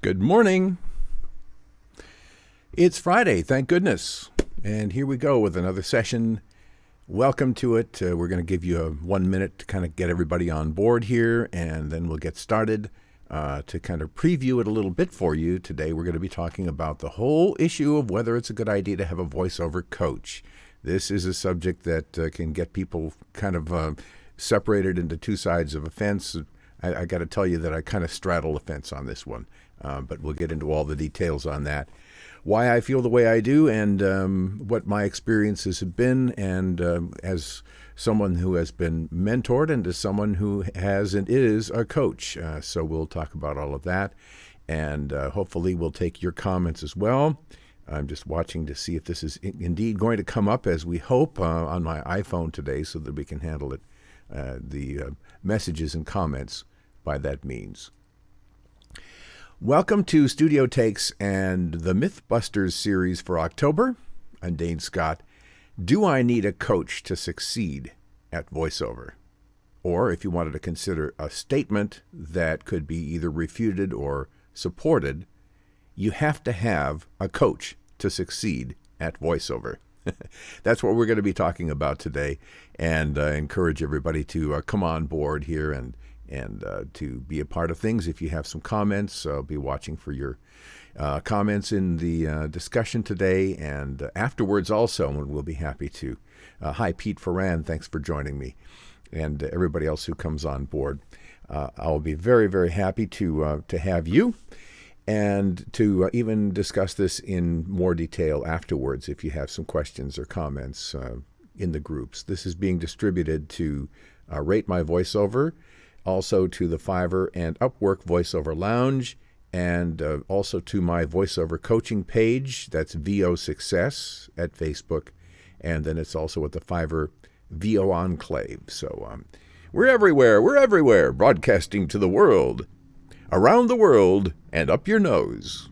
Good morning. It's Friday, thank goodness. And here we go with another session. Welcome to it. We're going to give you 1 minute to kind of get everybody on board here, and then we'll get started. To kind of preview it a little bit for you, today we're going to be talking about the whole issue of whether it's a good idea to have a voiceover coach. This is a subject that can get people kind of separated into two sides of a fence. I got to tell you that I kind of straddle the fence on this one, but we'll get into all the details on that. Why I feel the way I do, and what my experiences have been, and as someone who has been mentored and as someone who has and is a coach. So we'll talk about all of that, and hopefully we'll take your comments as well. I'm just watching to see if this is indeed going to come up as we hope on my iPhone today so that we can handle it, the messages and comments by that means. Welcome to Studio Takes and the MythBusters series for October. I'm Dane Scott. Do I need a coach to succeed at voiceover? Or if you wanted to consider a statement that could be either refuted or supported, you have to have a coach to succeed at voiceover. That's what we're going to be talking about today, and encourage everybody to come on board here and to be a part of things. If you have some comments, I'll be watching for your comments in the discussion today and afterwards also, and we'll be happy to. Hi, Pete Ferran, thanks for joining me, and everybody else who comes on board. I'll be very, very happy to have you and to even discuss this in more detail afterwards if you have some questions or comments in the groups. This is being distributed to Rate My Voiceover, also to the Fiverr and Upwork Voiceover Lounge, and also to my voiceover coaching page. That's VO Success at Facebook, and then it's also at the Fiverr VO Enclave. So we're everywhere, broadcasting to the world, around the world, and up your nose.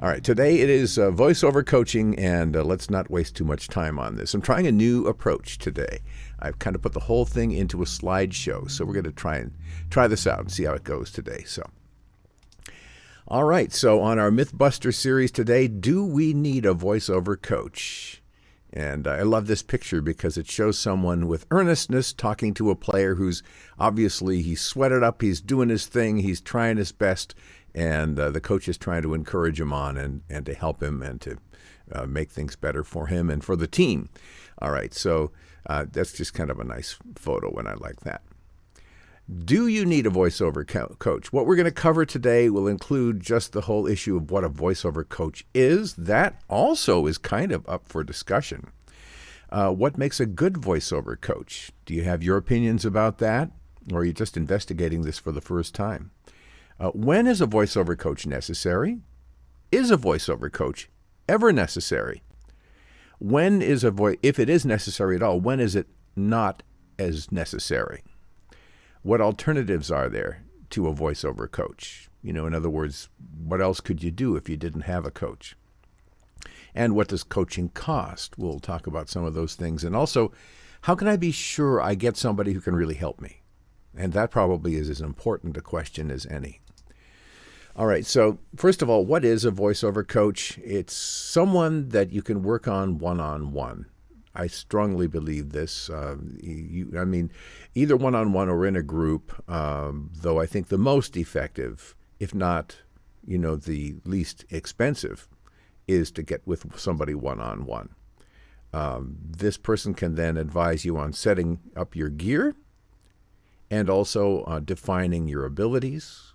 All right, today it is voiceover coaching, and let's not waste too much time on this. I'm trying a new approach today. I've kind of put the whole thing into a slideshow, so we're going to try this out and see how it goes today. All right, so on our MythBusters series today, do we need a voiceover coach? And I love this picture because it shows someone with earnestness talking to a player who's obviously, he's sweated up, he's doing his thing, he's trying his best, and the coach is trying to encourage him on and to help him and to make things better for him and for the team. All right, so that's just kind of a nice photo, and I like that. Do you need a voiceover coach? What we're going to cover today will include just the whole issue of what a voiceover coach is. That also is kind of up for discussion. What makes a good voiceover coach? Do you have your opinions about that? Or are you just investigating this for the first time? When is a voiceover coach necessary? Is a voiceover coach ever necessary? When is if it is necessary at all, when is it not as necessary? What alternatives are there to a voiceover coach? In other words, what else could you do if you didn't have a coach? And what does coaching cost? We'll talk about some of those things. And also, how can I be sure I get somebody who can really help me? And that probably is as important a question as any. All right, so first of all, what is a voiceover coach? It's someone that you can work on one-on-one. I strongly believe this. Either one-on-one or in a group, though I think the most effective, if not, the least expensive, is to get with somebody one-on-one. This person can then advise you on setting up your gear and also defining your abilities.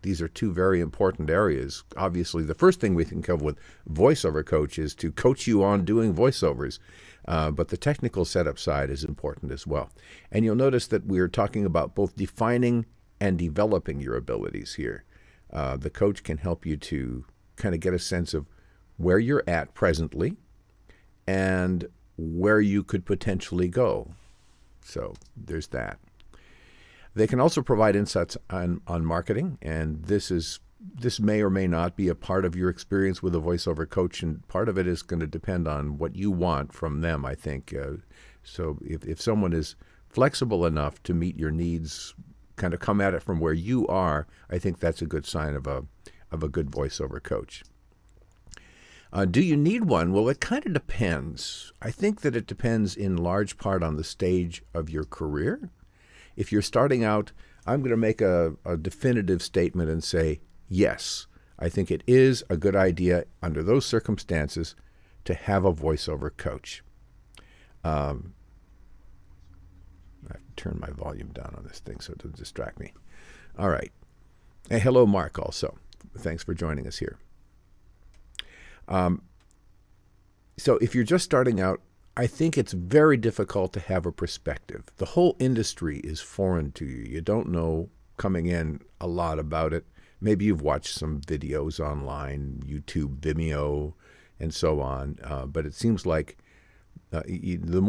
These are two very important areas. Obviously, the first thing we think of with voiceover coach is to coach you on doing voiceovers. But the technical setup side is important as well. And you'll notice that we're talking about both defining and developing your abilities here. The coach can help you to kind of get a sense of where you're at presently and where you could potentially go. So there's that. They can also provide insights on marketing, and this may or may not be a part of your experience with a voiceover coach, and part of it is going to depend on what you want from them, I think. So if someone is flexible enough to meet your needs, kind of come at it from where you are, I think that's a good sign of of a good voiceover coach. Do you need one? Well, it kind of depends. I think that it depends in large part on the stage of your career. If you're starting out, I'm going to make a definitive statement and say, yes, I think it is a good idea under those circumstances to have a voiceover coach. I have to turn my volume down on this thing so it doesn't distract me. All right. And hello, Mark, also. Thanks for joining us here. So if you're just starting out, I think it's very difficult to have a perspective. The whole industry is foreign to you. You don't know coming in a lot about it. Maybe you've watched some videos online, YouTube, Vimeo, and so on. But it seems like the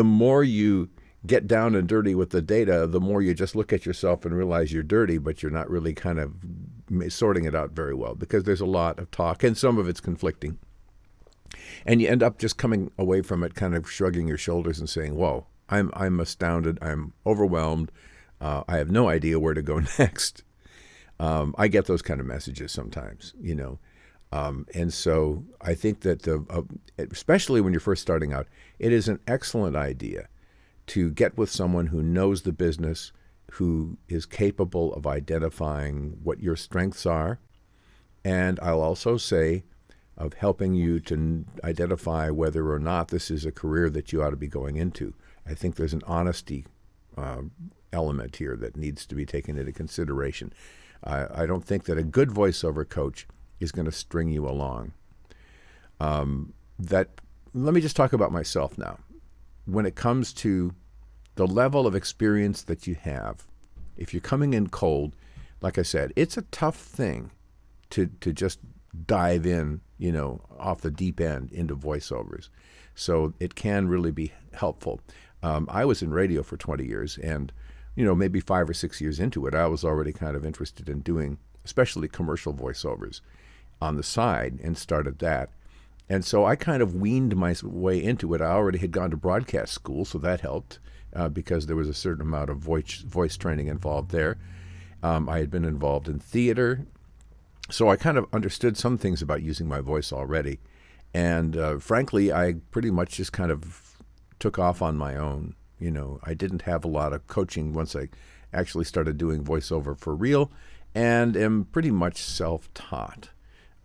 more you get down and dirty with the data, the more you just look at yourself and realize you're dirty, but you're not really kind of sorting it out very well because there's a lot of talk and some of it's conflicting. And you end up just coming away from it kind of shrugging your shoulders and saying, whoa, I'm astounded, I'm overwhelmed, I have no idea where to go next. I get those kind of messages sometimes, you know. And so I think that, especially when you're first starting out, it is an excellent idea to get with someone who knows the business, who is capable of identifying what your strengths are. And I'll also say of helping you to identify whether or not this is a career that you ought to be going into. I think there's an honesty element here that needs to be taken into consideration. I don't think that a good voiceover coach is going to string you along. Let me just talk about myself now. When it comes to the level of experience that you have, if you're coming in cold, like I said, it's a tough thing to just dive in, you know, off the deep end into voiceovers. So it can really be helpful. I was in radio for 20 years, and, you know, maybe 5 or 6 years into it, I was already kind of interested in doing, especially commercial voiceovers on the side, and started that. And so I kind of weaned my way into it. I already had gone to broadcast school, so that helped because there was a certain amount of voice training involved there. I had been involved in theater, so I kind of understood some things about using my voice already. And frankly, I pretty much just kind of took off on my own. You know, I didn't have a lot of coaching once I actually started doing voiceover for real, and am pretty much self-taught.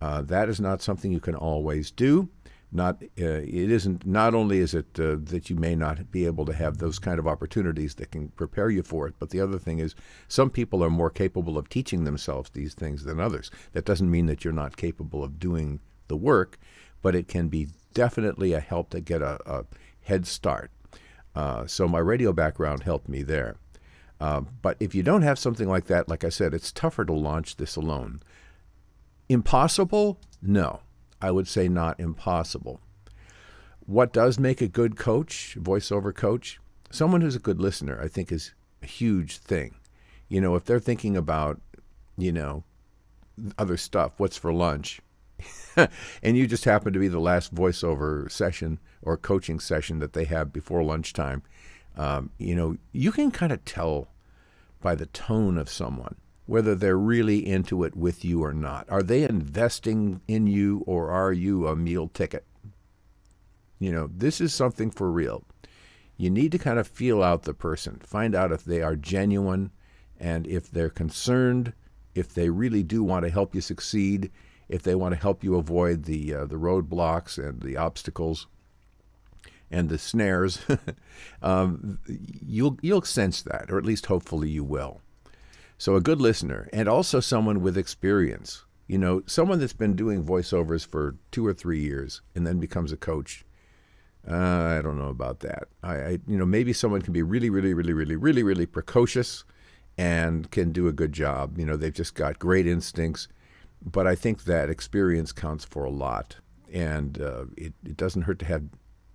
That is not something you can always do. Not only is it that you may not be able to have those kind of opportunities that can prepare you for it, but the other thing is some people are more capable of teaching themselves these things than others. That doesn't mean that you're not capable of doing the work, but it can be definitely a help to get a head start. So my radio background helped me there. But if you don't have something like that, like I said, it's tougher to launch this alone. Impossible? No. I would say not impossible. What does make a good coach, voiceover coach? Someone who's a good listener, I think, is a huge thing. You know, if they're thinking about, you know, other stuff, what's for lunch, and you just happen to be the last voiceover session or coaching session that they have before lunchtime, you know, you can kind of tell by the tone of someone whether they're really into it with you or not. Are they investing in you, or are you a meal ticket? You know, this is something for real. You need to kind of feel out the person, find out if they are genuine, and if they're concerned, if they really do want to help you succeed, if they want to help you avoid the roadblocks and the obstacles and the snares. You'll sense that, or at least hopefully you will. So a good listener, and also someone with experience. You know, someone that's been doing voiceovers for 2 or 3 years and then becomes a coach. I don't know about that. You know, maybe someone can be really precocious and can do a good job. You know, they've just got great instincts. But I think that experience counts for a lot. And it doesn't hurt to have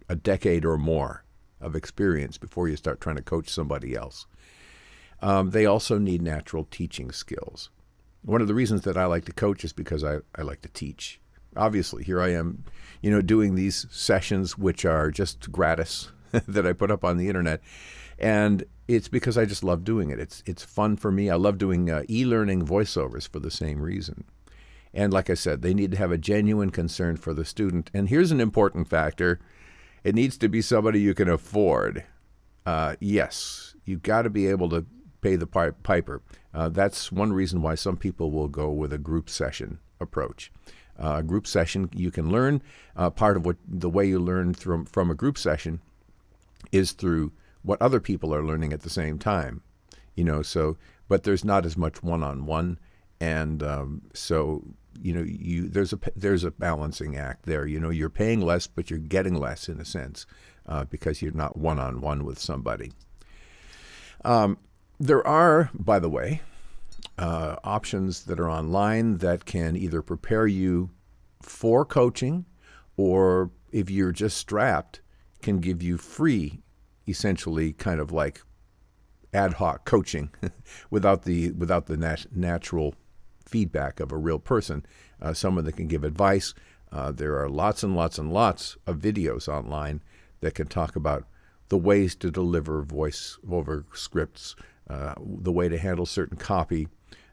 a decade or more of experience before you start trying to coach somebody else. They also need natural teaching skills. One of the reasons that I like to coach is because I like to teach. Obviously, here I am, you know, doing these sessions which are just gratis that I put up on the internet. And it's because I just love doing it. It's fun for me. I love doing e-learning voiceovers for the same reason. And like I said, they need to have a genuine concern for the student. And here's an important factor. It needs to be somebody you can afford. Yes, you've got to be able to pay the piper. That's one reason why some people will go with a group session approach. A group session, you can learn. Part of the way you learn from a group session is through what other people are learning at the same time. But there's not as much one-on-one. And there's a balancing act there. You're paying less, but you're getting less in a sense because you're not one-on-one with somebody. There are, by the way, options that are online that can either prepare you for coaching, or if you're just strapped, can give you free, essentially kind of like ad hoc coaching without the natural feedback of a real person, someone that can give advice. There are lots and lots and lots of videos online that can talk about the ways to deliver voice-over scripts, the way to handle certain copy,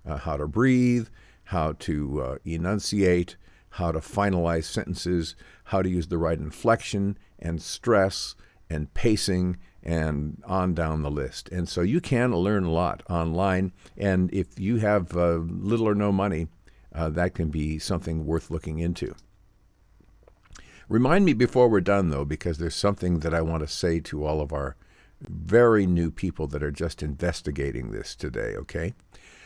how to breathe, how to enunciate, how to finalize sentences, how to use the right inflection and stress and pacing, and on down the list. And so you can learn a lot online. And if you have little or no money, that can be something worth looking into. Remind me before we're done, though, because there's something that I want to say to all of our very new people that are just investigating this today, okay?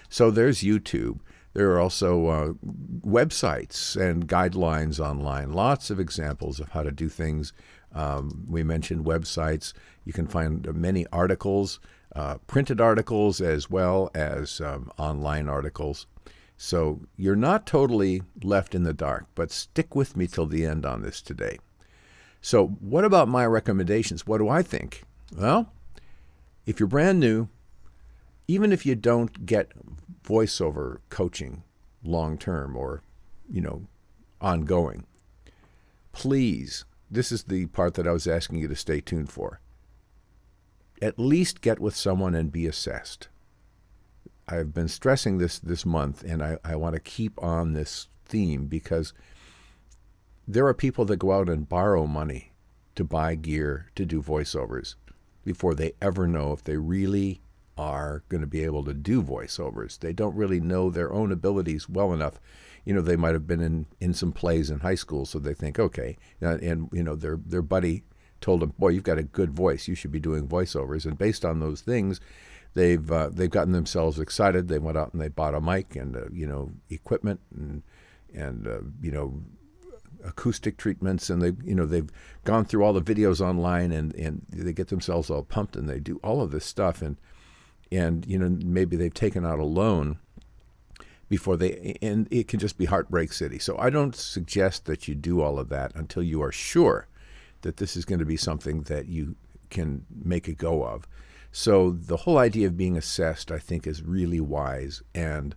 So there's YouTube. There are also websites and guidelines online, lots of examples of how to do things. We mentioned websites. You can find many articles, printed articles as well as online articles. So you're not totally left in the dark, but stick with me till the end on this today. So what about my recommendations? What do I think? Well, if you're brand new, even if you don't get voiceover coaching long-term or, ongoing, please, this is the part that I was asking you to stay tuned for. At least get with someone and be assessed. I've been stressing this month, and I want to keep on this theme because there are people that go out and borrow money to buy gear to do voiceovers before they ever know if they really are going to be able to do voiceovers. They don't really know their own abilities well enough. They might have been in some plays in high school, so they think, okay, and their buddy told them, boy, you've got a good voice, you should be doing voiceovers. And based on those things, they've gotten themselves excited. They went out and they bought a mic and equipment and acoustic treatments, and they've gone through all the videos online, and they get themselves all pumped, and they do all of this stuff, and maybe they've taken out a loan before and it can just be heartbreak city. So I don't suggest that you do all of that until you are sure that this is going to be something that you can make a go of. So the whole idea of being assessed, I think, is really wise. And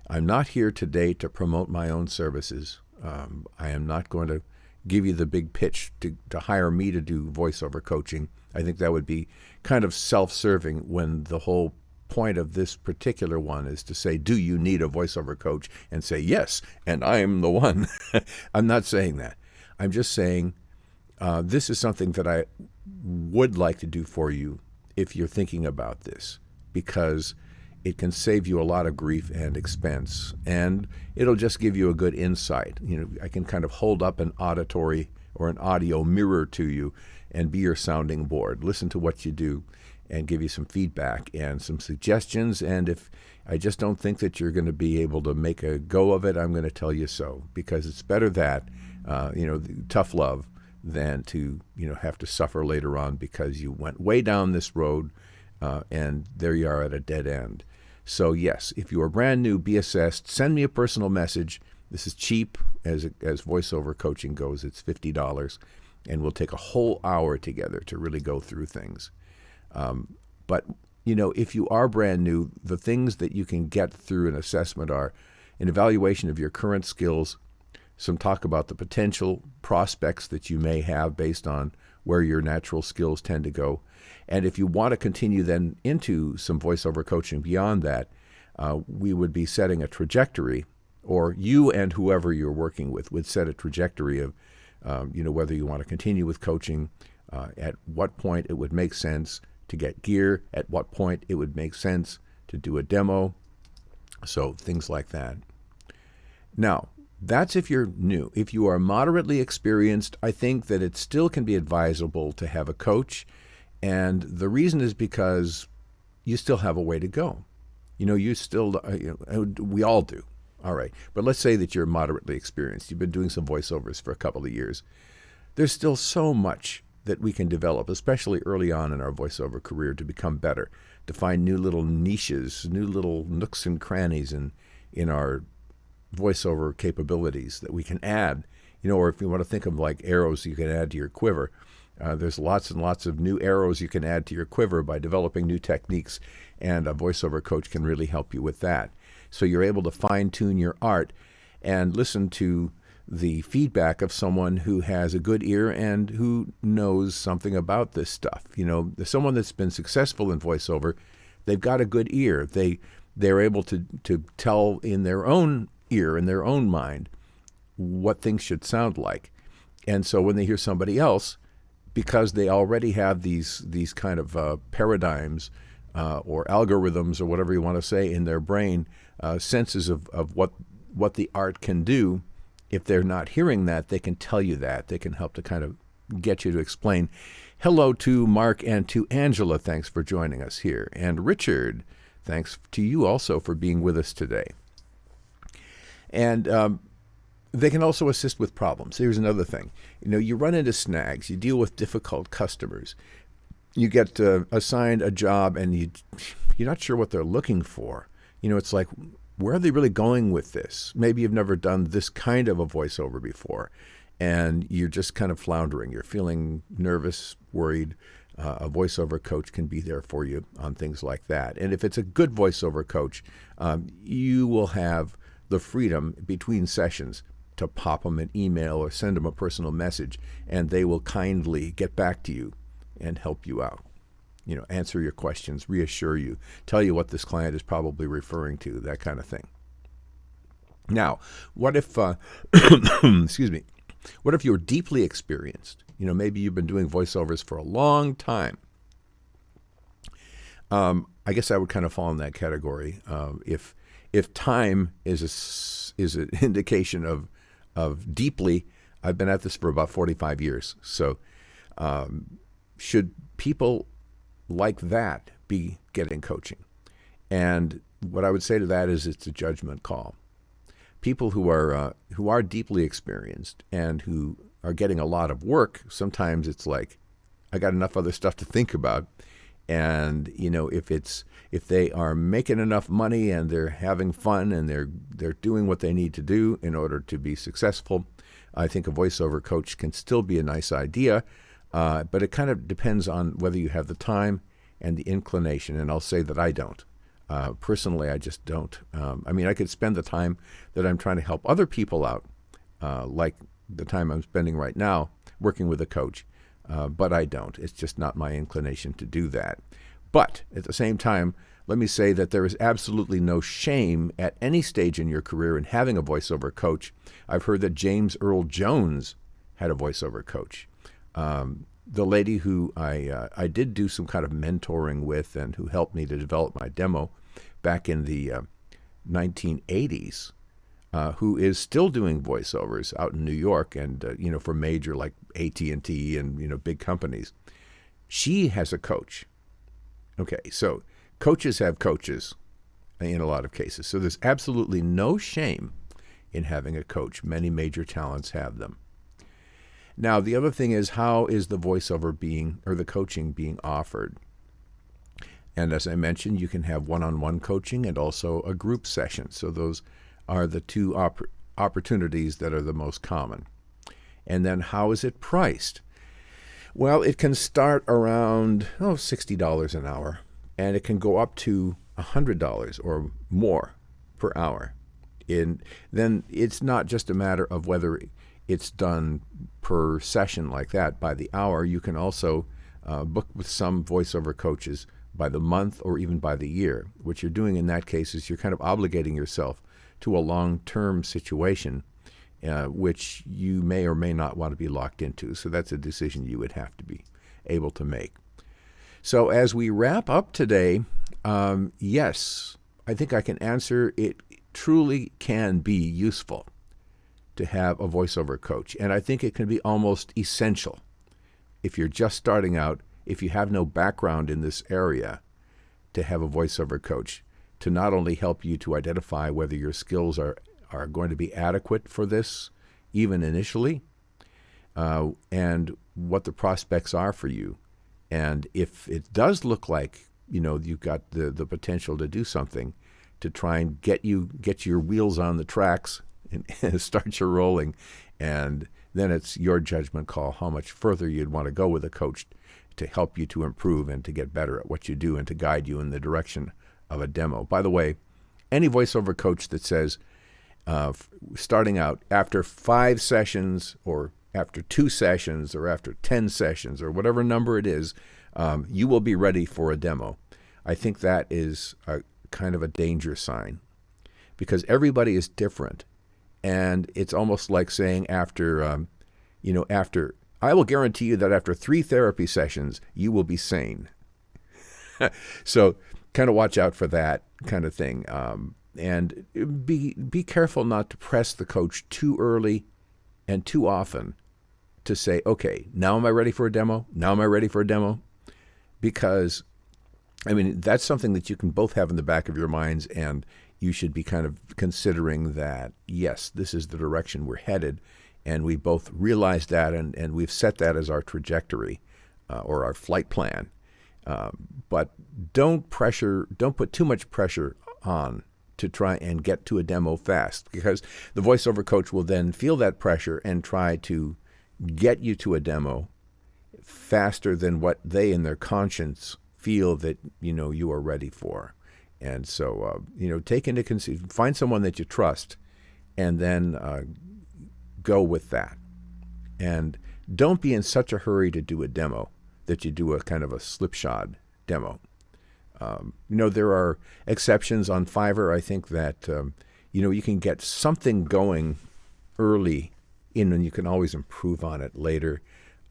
I'm not here today to promote my own services. I am not going to give you the big pitch to hire me to do voiceover coaching. I think that would be kind of self-serving when the whole point of this particular one is to say, do you need a voiceover coach? And say, yes, and I am the one. I'm not saying that. I'm just saying this is something that I would like to do for you if you're thinking about this, because it can save you a lot of grief and expense, and it'll just give you a good insight. I can kind of hold up an auditory or an audio mirror to you and be your sounding board. Listen to what you do and give you some feedback and some suggestions. And if I just don't think that you're going to be able to make a go of it, I'm going to tell you so, because it's better that, tough love than to, have to suffer later on because you went way down this road and there you are at a dead end. So yes, if you are brand new, be assessed. Send me a personal message. This is cheap as voiceover coaching goes. It's $50, and we'll take a whole hour together to really go through things. But if you are brand new, the things that you can get through an assessment are an evaluation of your current skills, some talk about the potential prospects that you may have based on where your natural skills tend to go. And if you want to continue then into some voiceover coaching beyond that, we would be setting a trajectory, or you and whoever you're working with would set a trajectory of, whether you want to continue with coaching, at what point it would make sense to get gear, at what point it would make sense to do a demo, so things like that. Now, that's if you're new. If you are moderately experienced, I think that it still can be advisable to have a coach, and the reason is because you still have a way to go. You still, we all do. All right. But let's say that you're moderately experienced. You've been doing some voiceovers for a couple of years. There's still so much that we can develop, especially early on in our voiceover career, to become better, to find new little niches, new little nooks and crannies in our voiceover capabilities that we can add. Or if you want to think of like arrows you can add to your quiver, there's lots and lots of new arrows you can add to your quiver by developing new techniques, and a voiceover coach can really help you with that. So you're able to fine-tune your art and listen to the feedback of someone who has a good ear and who knows something about this stuff. Someone that's been successful in voiceover, they've got a good ear. They're able to tell in their own ear, in their own mind, what things should sound like. And so when they hear somebody else, because they already have these kind of paradigms or algorithms or whatever you want to say in their brain, senses of what the art can do, if they're not hearing that, they can tell you that. They can help to kind of get you to explain. Hello to Mark and to Angela. Thanks for joining us here. And Richard, thanks to you also for being with us today. And they can also assist with problems. Here's another thing. You run into snags. You deal with difficult customers. You get assigned a job and you're not sure what they're looking for. It's like, where are they really going with this? Maybe you've never done this kind of a voiceover before, and you're just kind of floundering. You're feeling nervous, worried. A voiceover coach can be there for you on things like that. And if it's a good voiceover coach, you will have the freedom between sessions to pop them an email or send them a personal message, and they will kindly get back to you and help you out. Answer your questions, reassure you, tell you what this client is probably referring to, that kind of thing. Now, what if, excuse me, what if you're deeply experienced? Maybe you've been doing voiceovers for a long time. I guess I would kind of fall in that category. If time is an indication of deeply, I've been at this for about 45 years. So should people like that be getting coaching? And what I would say to that is it's a judgment call. People who are deeply experienced and who are getting a lot of work, sometimes it's like, I got enough other stuff to think about. And if they are making enough money and they're having fun and they're doing what they need to do in order to be successful, I think a voiceover coach can still be a nice idea. But it kind of depends on whether you have the time and the inclination, and I'll say that I don't. Personally, I just don't. I could spend the time that I'm trying to help other people out, like the time I'm spending right now working with a coach, but I don't. It's just not my inclination to do that. But at the same time, let me say that there is absolutely no shame at any stage in your career in having a voiceover coach. I've heard that James Earl Jones had a voiceover coach. The lady who I did do some kind of mentoring with and who helped me to develop my demo back in the 1980s, who is still doing voiceovers out in New York and, for major like AT&T and, big companies. She has a coach. Okay, so coaches have coaches in a lot of cases. So there's absolutely no shame in having a coach. Many major talents have them. Now, the other thing is, how is the voiceover the coaching being offered? And as I mentioned, you can have one-on-one coaching and also a group session. So those are the two opportunities that are the most common. And then how is it priced? Well, it can start around $60 an hour, and it can go up to $100 or more per hour. And then it's not just a matter of whether it's done per session like that by the hour. You can also book with some voiceover coaches by the month or even by the year. What you're doing in that case is you're kind of obligating yourself to a long-term situation, which you may or may not want to be locked into. So that's a decision you would have to be able to make. So as we wrap up today, yes, I think I can answer it truly can be useful to have a voiceover coach. And I think it can be almost essential if you're just starting out, if you have no background in this area, to have a voiceover coach to not only help you to identify whether your skills are going to be adequate for this, even initially, and what the prospects are for you. And if it does look like, you've got the potential to do something to try and get your wheels on the tracks and start you rolling, and then it's your judgment call how much further you'd want to go with a coach to help you to improve and to get better at what you do and to guide you in the direction of a demo. By the way, any voiceover coach that says starting out after 5 sessions or after 2 sessions or after 10 sessions or whatever number it is, you will be ready for a demo, I think that is a kind of a danger sign, because everybody is different. And it's almost like saying after I will guarantee you that after 3 therapy sessions, you will be sane. So kind of watch out for that kind of thing. And be careful not to press the coach too early and too often to say, okay, now am I ready for a demo? Now am I ready for a demo? Because, that's something that you can both have in the back of your minds, and you should be kind of considering that, yes, this is the direction we're headed, and we both realize that, and we've set that as our trajectory or our flight plan. But don't put too much pressure on to try and get to a demo fast, because the voiceover coach will then feel that pressure and try to get you to a demo faster than what they in their conscience feel that you are ready for. And so take into consideration, find someone that you trust, and then go with that. And don't be in such a hurry to do a demo that you do a kind of a slipshod demo. There are exceptions on Fiverr. I think that you can get something going early in, and you can always improve on it later.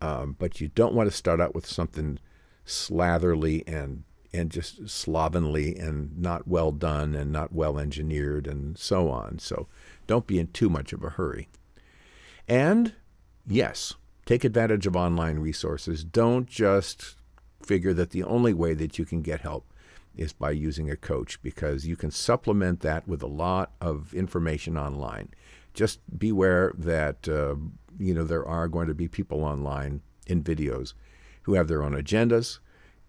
But you don't want to start out with something slatherly and just slovenly and not well done and not well engineered and so on. So don't be in too much of a hurry. And yes, take advantage of online resources. Don't just figure that the only way that you can get help is by using a coach, because you can supplement that with a lot of information online. Just beware that there are going to be people online in videos who have their own agendas,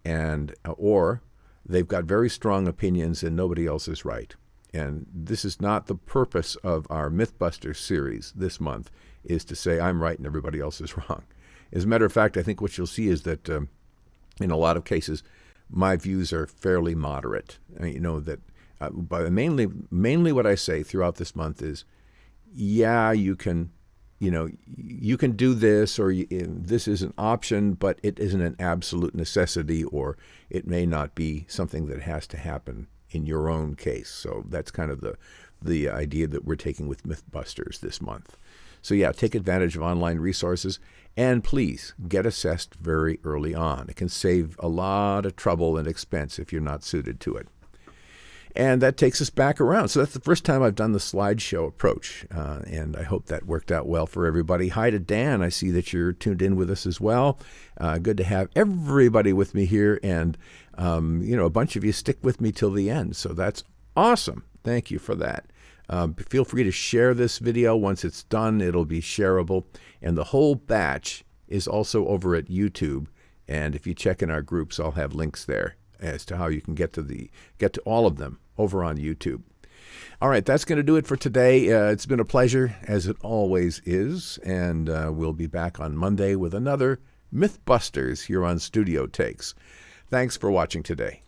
and or they've got very strong opinions and nobody else is right. And this is not the purpose of our MythBusters series this month, is to say I'm right and everybody else is wrong. As a matter of fact, I think what you'll see is that in a lot of cases, my views are fairly moderate. But mainly what I say throughout this month is, yeah, you can do this, or this is an option, but it isn't an absolute necessity, or it may not be something that has to happen in your own case. So that's kind of the idea that we're taking with MythBusters this month. So yeah, take advantage of online resources, and please get assessed very early on. It can save a lot of trouble and expense if you're not suited to it. And that takes us back around. So that's the first time I've done the slideshow approach, and I hope that worked out well for everybody. Hi to Dan. I see that you're tuned in with us as well. Good to have everybody with me here, and a bunch of you stick with me till the end. So that's awesome. Thank you for that. Feel free to share this video. Once it's done, it'll be shareable. And the whole batch is also over at YouTube. And if you check in our groups, I'll have links there as to how you can get to all of them over on YouTube. All right, that's going to do it for today. It's been a pleasure, as it always is. And we'll be back on Monday with another MythBusters here on Studio Takes. Thanks for watching today.